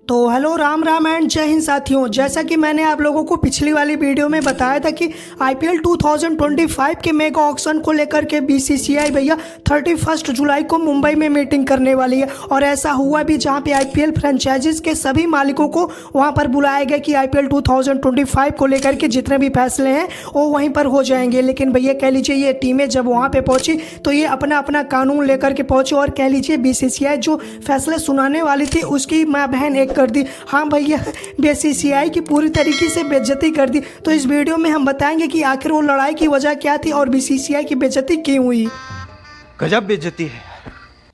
तो hello Ram Ram and जय हिंद साथियों। जैसा कि मैंने आप लोगों को पिछली वाली वीडियो में बताया था कि आईपीएल 2025 के मेगा ऑक्शन को लेकर के बीसीसीआई भैया 31 जुलाई को मुंबई में मीटिंग करने वाली है। और ऐसा हुआ भी जहां पे आईपीएल फ्रेंचाइजीज के सभी मालिकों को वहां पर बुलाया गया कि आईपीएल 2025 को लेकर के जितने भी फैसले हैं वो वहीं पर हो जाएंगे। लेकिन भैया कह लीजिए ये टीमें जब वहाँ पर पहुँची तो ये अपना अपना कानून लेकर के पहुँची और कह लीजिए बीसीसीआई जो फैसले सुनाने वाली थी उसकी माँ बहन एक कर दी। हाँ भैया, बीसीसीआई की पूरी तरीके से बेइज्जती कर दी। तो इस वीडियो में हम बताएंगे कि आखिर वो लड़ाई की वजह क्या थी और बीसीसीआई की बेइज्जती क्यों हुई। गजब बेइज्जती है।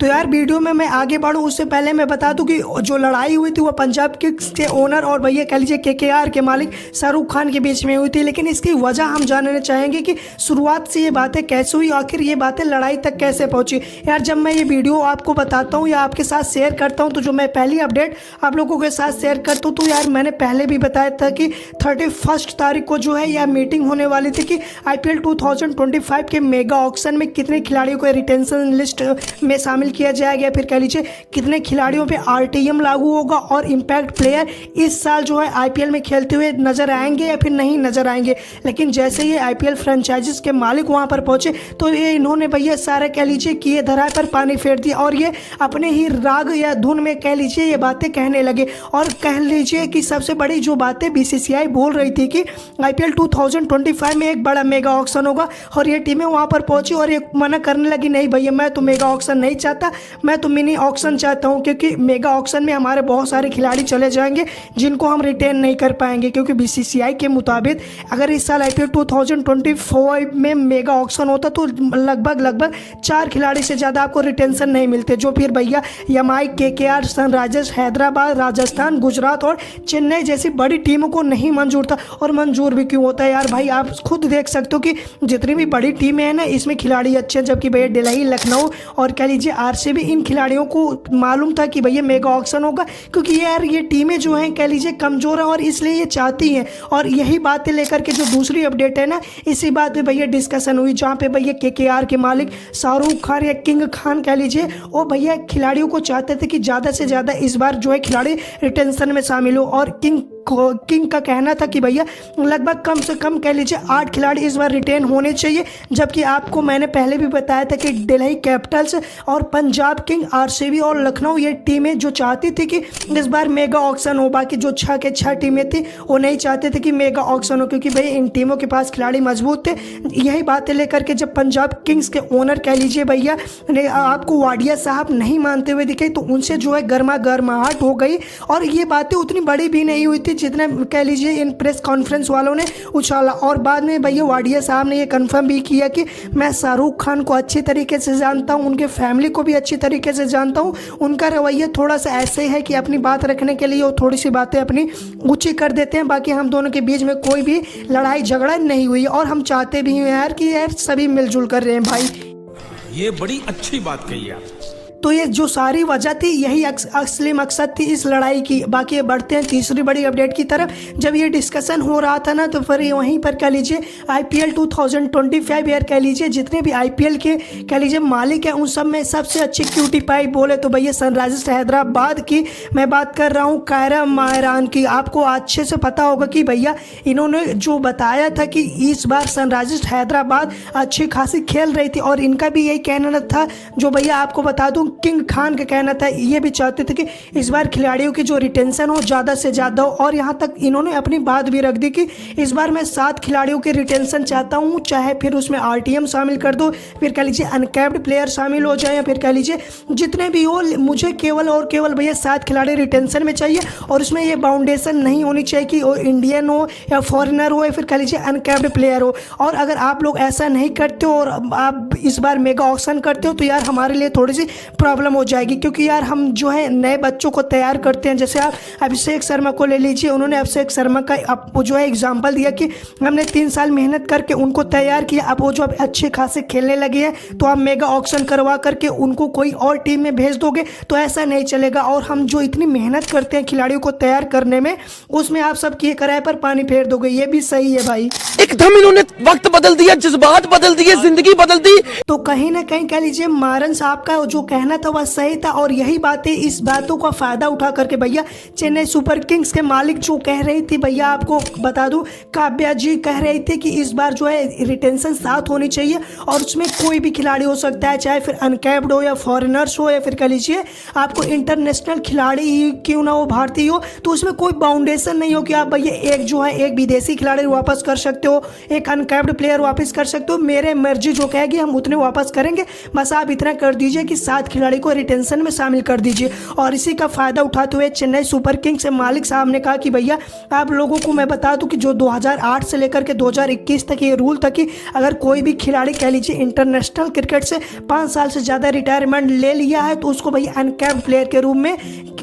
तो यार वीडियो में मैं आगे बढ़ूं उससे पहले मैं बता दूं कि जो लड़ाई हुई थी वो पंजाब किंग्स के ओनर और भैया कह लीजिए केकेआर के मालिक शाहरुख खान के बीच में हुई थी। लेकिन इसकी वजह हम जानना चाहेंगे कि शुरुआत से ये बातें कैसे हुई, आखिर ये बातें लड़ाई तक कैसे पहुंची। यार जब मैं ये वीडियो आपको बताता हूँ या आपके साथ शेयर करता हूँ तो जो मैं पहली अपडेट आप लोगों के साथ शेयर करता हूँ तो यार मैंने पहले भी बताया था कि 31 तारीख को जो है यह मीटिंग होने वाली थी कि आईपीएल 2025 के मेगा ऑक्शन में कितने खिलाड़ियों को रिटेंशन लिस्ट में शामिल किया जाएगा, फिर कह लीजिए कितने खिलाड़ियों पे आरटीएम लागू होगा और इम्पैक्ट प्लेयर इस साल जो है आईपीएल में खेलते हुए नजर आएंगे या फिर नहीं नजर आएंगे। लेकिन जैसे ये आईपीएल फ्रेंचाइजीज के मालिक वहां पर पहुंचे तो ये इन्होंने भैया सारा कह लीजिए कि ये धराए पर पानी फेर दिया और ये अपने ही राग या धुन में कह लीजिए ये बातें कहने लगे। और कह लीजिए कि सबसे बड़ी जो बातें बीसीसीआई बोल रही थी कि आईपीएल 2025 में एक बड़ा मेगा ऑक्शन होगा और ये टीमें वहां पर पहुंची और ये मना करने लगी, नहीं भैया मैं तो मेगा ऑक्शन नहीं चाहता, मैं तो मिनी ऑक्शन चाहता हूं क्योंकि मेगा ऑक्शन में हमारे बहुत सारे खिलाड़ी चले जाएंगे जिनको हम रिटेन नहीं कर पाएंगे। क्योंकि बीसीसीआई के मुताबिक अगर इस साल आईपीएल 2025 में मेगा ऑक्शन होता तो लगभग 4 खिलाड़ी से ज़्यादा आपको रिटेंशन नहीं मिलते, जो फिर भैया MI, KKR, Sunrisers Hyderabad, Rajasthan, Gujarat और चेन्नई जैसी बड़ी टीमों को नहीं मंजूर था। और मंजूर भी क्यों होता है यार भाई, आप खुद देख सकते हो कि जितनी भी बड़ी टीमें हैं ना इसमें खिलाड़ी अच्छे हैं, जबकि भैया दिल्ली, लखनऊ और कह लीजिए आरसीबी इन खिलाड़ियों को मालूम था कि भैया मेगा ऑक्शन होगा क्योंकि यार ये टीमें जो हैं कह लीजिए कमज़ोर हैं और इसलिए ये चाहती हैं। और यही बातें लेकर के जो दूसरी अपडेट है ना इसी बात पे भैया डिस्कशन हुई जहाँ पे भैया केकेआर के मालिक शाहरुख खान या किंग खान कह लीजिए वो भैया खिलाड़ियों को चाहते थे कि ज़्यादा से ज़्यादा इस बार जो है खिलाड़ी रिटेंशन में शामिल हो। और किंग का कहना था कि भैया लगभग कम से कम कह लीजिए 8 खिलाड़ी इस बार रिटेन होने चाहिए। जबकि आपको मैंने पहले भी बताया था कि दिल्ली कैपिटल्स और पंजाब किंग, आरसीबी और लखनऊ ये टीमें जो चाहती थी कि इस बार मेगा ऑक्शन हो, बाकी जो 6 के 6 टीमें थी वो नहीं चाहते थे कि मेगा ऑक्शन हो क्योंकि भाई इन टीमों के पास खिलाड़ी मजबूत थे। यही बातें लेकर के जब पंजाब किंग्स के ओनर कह लीजिए भैया आपको वाडिया साहब नहीं मानते हुए दिखे तो उनसे जो है गर्माहट हो गई। और ये बातें उतनी बड़ी भी नहीं हुई थी जितना कह लीजिए इन प्रेस कॉन्फ्रेंस वालों ने उछाला। और बाद में भैया वाडिया साहब ने ये कंफर्म भी किया कि मैं शाहरुख खान को अच्छी तरीके से जानता हूँ, उनके फैमिली को भी अच्छी तरीके से जानता हूँ, उनका रवैया थोड़ा सा ऐसे है कि अपनी बात रखने के लिए वो थोड़ी सी बातें अपनी ऊँची कर देते हैं। बाकी हम दोनों के बीच में कोई भी लड़ाई झगड़ा नहीं हुई और हम चाहते भी हैं यार कि यार सभी मिलजुल कर रहे हैं भाई। ये बड़ी अच्छी बात कही आप। तो ये जो सारी वजह थी यही असली मकसद थी इस लड़ाई की। बाकी ये बढ़ते हैं तीसरी बड़ी अपडेट की तरफ। जब ये डिस्कशन हो रहा था ना तो फिर वहीं पर कह लीजिए आईपीएल 2025 यार कह लीजिए जितने भी आईपीएल के कह लीजिए मालिक हैं उन सब में सबसे अच्छी क्यूटी पाई बोले तो भैया सनराइजर्स हैदराबाद की मैं बात कर रहा हूँ, कायरा मायरान की। आपको अच्छे से पता होगा कि भैया इन्होंने जो बताया था कि इस बार सनराइजर्स हैदराबाद अच्छी खासी खेल रही थी और इनका भी यही कहना था। जो भैया आपको बता दूँ किंग खान का कहना था, ये भी चाहते थे कि इस बार खिलाड़ियों की जो रिटेंशन हो ज़्यादा से ज़्यादा हो। और यहाँ तक इन्होंने अपनी बात भी रख दी कि इस बार मैं 7 खिलाड़ियों की रिटेंशन चाहता हूँ, चाहे फिर उसमें आरटीएम शामिल कर दो, फिर कह लीजिए अनकैप्ड प्लेयर शामिल हो जाए या फिर कह लीजिए जितने भी हो, मुझे केवल और केवल भैया 7 खिलाड़ी रिटेंशन में चाहिए। और उसमें ये बाउंडेशन नहीं होनी चाहिए कि वो इंडियन हो या फॉरेनर हो या फिर कह लीजिए अनकैप्ड प्लेयर हो। और अगर आप लोग ऐसा नहीं करते हो और आप इस बार मेगा ऑक्शन करते हो तो यार हमारे लिए थोड़ी सी प्रॉब्लम हो जाएगी क्योंकि यार हम जो है नए बच्चों को तैयार करते हैं। जैसे आप अभिषेक शर्मा को ले लीजिए, उन्होंने अभिषेक शर्मा का आपको जो है एग्जांपल दिया कि हमने 3 साल मेहनत करके उनको तैयार किया, अब वो जो अब अच्छे खासे खेलने लगे हैं तो आप मेगा ऑक्शन करवा करके उनको कोई और टीम में भेज दोगे तो ऐसा नहीं चलेगा। और हम जो इतनी मेहनत करते हैं खिलाड़ियों को तैयार करने में उसमें आप सब किए किराए पर पानी फेर दोगे, ये भी सही है भाई। एकदम इन्होंने वक्त बदल दिया, जज्बात बदल दिए, जिंदगी बदल दी। तो कहीं ना कहीं कह लीजिए मारन साहब का जो कहना कहना था वह सही था। और यही बातें, इस बातों का फ़ायदा उठा करके भैया चेन्नई सुपर किंग्स के मालिक जो कह रही थी, भैया आपको बता दूं, काव्या जी कह रही थी कि इस बार जो है रिटेंशन 7 होनी चाहिए और उसमें कोई भी खिलाड़ी हो सकता है, चाहे फिर अनकैप्ड हो या फॉरेनर्स हो या फिर कह लीजिए आपको इंटरनेशनल खिलाड़ी ही क्यों ना हो, भारतीय हो, तो उसमें कोई बाउंडेशन नहीं हो कि आप भैया एक जो है एक विदेशी खिलाड़ी वापस कर सकते हो, एक अनकैप्ड प्लेयर वापस कर सकते हो, मेरे मर्जी जो कहेगी हम उतने वापस करेंगे, बस आप इतना कर दीजिए कि 7 खिलाड़ी को रिटेंशन में शामिल कर दीजिए। और इसी का फ़ायदा उठाते हुए चेन्नई सुपर किंग्स के मालिक साहब ने कहा कि भैया आप लोगों को मैं बता दूं कि जो 2008 से लेकर के 2021 तक ये रूल था कि अगर कोई भी खिलाड़ी कह लीजिए इंटरनेशनल क्रिकेट से 5 साल से ज़्यादा रिटायरमेंट ले लिया है तो उसको भैया अनकैप्ड प्लेयर के रूप में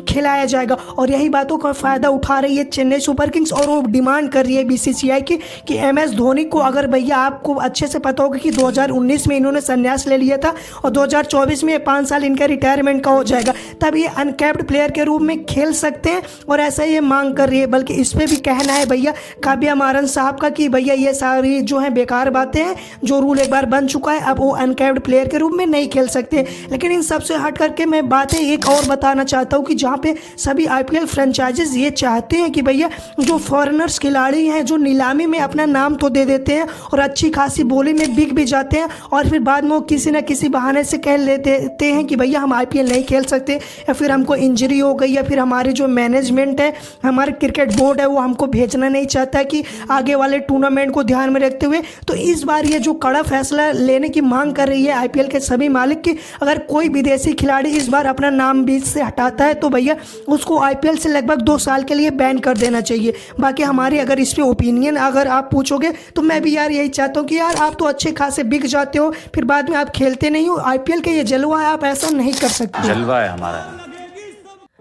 खिलाया जाएगा। और यही बातों का फ़ायदा उठा रही है चेन्नई सुपर किंग्स और वो डिमांड कर रही है बीसीसीआई की कि एमएस धोनी को, अगर भैया आपको अच्छे से पता होगा कि 2019 में इन्होंने संन्यास ले लिया था और 2024 में 5 साल इनका रिटायरमेंट का हो जाएगा, तब ये अनकैप्ड प्लेयर के रूप में खेल सकते हैं और ऐसा ये मांग कर रही है। बल्कि इस पर भी कहना है भैया काव्या मारन साहब का कि भैया ये सारी जो है बेकार बातें हैं, जो रूल एक बार बन चुका है अब वो अनकैप्ड प्लेयर के रूप में नहीं खेल सकते। लेकिन इन सबसे हट करके मैं बातें एक और बताना चाहता हूँ कि जहाँ पे सभी आईपीएल फ्रेंचाइजीज ये चाहते हैं कि भैया जो फॉरेनर्स खिलाड़ी हैं जो नीलामी में अपना नाम तो दे देते हैं और अच्छी खासी बोली में बिक भी जाते हैं और फिर बाद में वो किसी न किसी बहाने से कह लेते हैं कि भैया हम आईपीएल नहीं खेल सकते या फिर हमको इंजरी हो गई या फिर हमारे जो मैनेजमेंट है, हमारे क्रिकेट बोर्ड है वो हमको भेजना नहीं चाहता कि आगे वाले टूर्नामेंट को ध्यान में रखते हुए। तो इस बार ये जो कड़ा फैसला लेने की मांग कर रही है आईपीएल के सभी मालिक की, अगर कोई विदेशी खिलाड़ी इस बार अपना नाम बीच से हटाता है तो भैया उसको आईपीएल से लगभग 2 साल के लिए बैन कर देना चाहिए। बाकी हमारी अगर इस पे ओपिनियन अगर आप पूछोगे तो मैं भी यार यही चाहता हूँ कि यार आप तो अच्छे खासे बिक जाते हो फिर बाद में आप खेलते नहीं हो, आईपीएल के ये जलवा है, आप ऐसा नहीं कर सकते। जलवा है हमारा।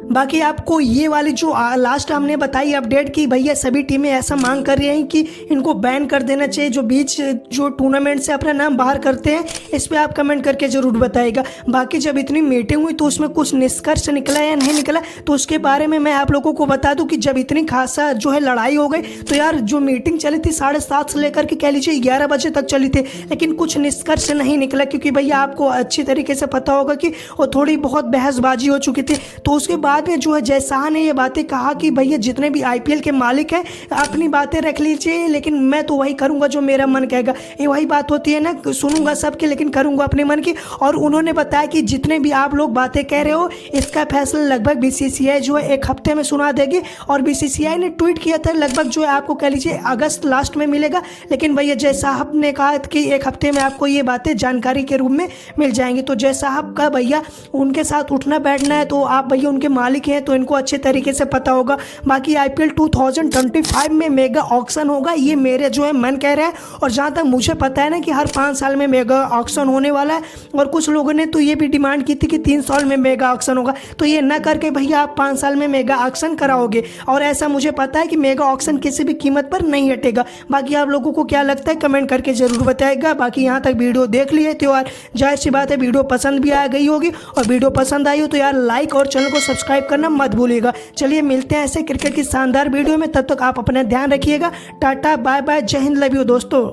बाकी आपको ये वाली जो लास्ट हमने बताई अपडेट की भैया सभी टीमें ऐसा मांग कर रही हैं कि इनको बैन कर देना चाहिए, जो बीच जो टूर्नामेंट से अपना नाम बाहर करते हैं, इस पे आप कमेंट करके ज़रूर बताइएगा। बाकी जब इतनी मीटिंग हुई तो उसमें कुछ निष्कर्ष निकला या नहीं निकला तो उसके बारे में मैं आप लोगों को बता दूं कि जब इतनी खासा जो है लड़ाई हो गई तो यार जो मीटिंग चली थी 7:30 से लेकर के कह लीजिए 11 बजे तक चली थी, लेकिन कुछ निष्कर्ष नहीं निकला क्योंकि भैया आपको अच्छी तरीके से पता होगा कि वो थोड़ी बहुत बहसबाजी हो चुकी थी। तो उसके बाद में जो है जय शाह ने ये बातें कहा कि भैया जितने भी आईपीएल के मालिक हैं अपनी बातें रख लीजिए, लेकिन मैं तो वही करूंगा जो मेरा मन कहेगा। ये वही बात होती है ना, सुनूंगा सबके लेकिन करूंगा अपने मन की। और उन्होंने बताया कि जितने भी आप लोग बातें कह रहे हो इसका फैसला लगभग बीसीसीआई जो है 1 हफ्ते में सुना देगी। और बीसीसीआई ने ट्वीट किया था लगभग जो है आपको कह लीजिए अगस्त लास्ट में मिलेगा, लेकिन भैया जय साहब ने कहा कि 1 हफ्ते में आपको ये बातें जानकारी के रूप में मिल जाएंगी। तो जय साहब का भैया उनके साथ उठना बैठना है, तो आप भैया उनके मालिक हैं तो इनको अच्छे तरीके से पता होगा। बाकी आईपीएल 2025 में मेगा ऑक्शन होगा, ये मेरे जो है मन कह रहा है। और जहाँ तक मुझे पता है ना कि हर 5 साल में मेगा ऑक्शन होने वाला है, और कुछ लोगों ने तो ये भी डिमांड की थी कि 3 साल में मेगा ऑक्शन होगा। तो ये ना करके भैया आप 5 साल में मेगा ऑक्शन कराओगे, और ऐसा मुझे पता है कि मेगा ऑक्शन किसी भी कीमत पर नहीं हटेगा। बाकी आप लोगों को क्या लगता है कमेंट करके जरूर बताएगा। बाकी यहाँ तक वीडियो देख लिए तो यार जाहिर सी बात है वीडियो पसंद भी आ गई होगी, और वीडियो पसंद आई हो तो यार लाइक और चैनल को सब्सक्राइब करना मत भूलिएगा। चलिए मिलते हैं ऐसे क्रिकेट की शानदार वीडियो में, तब तक आप अपना ध्यान रखिएगा। टाटा बाय बाय, जय हिंद, लव यू दोस्तों।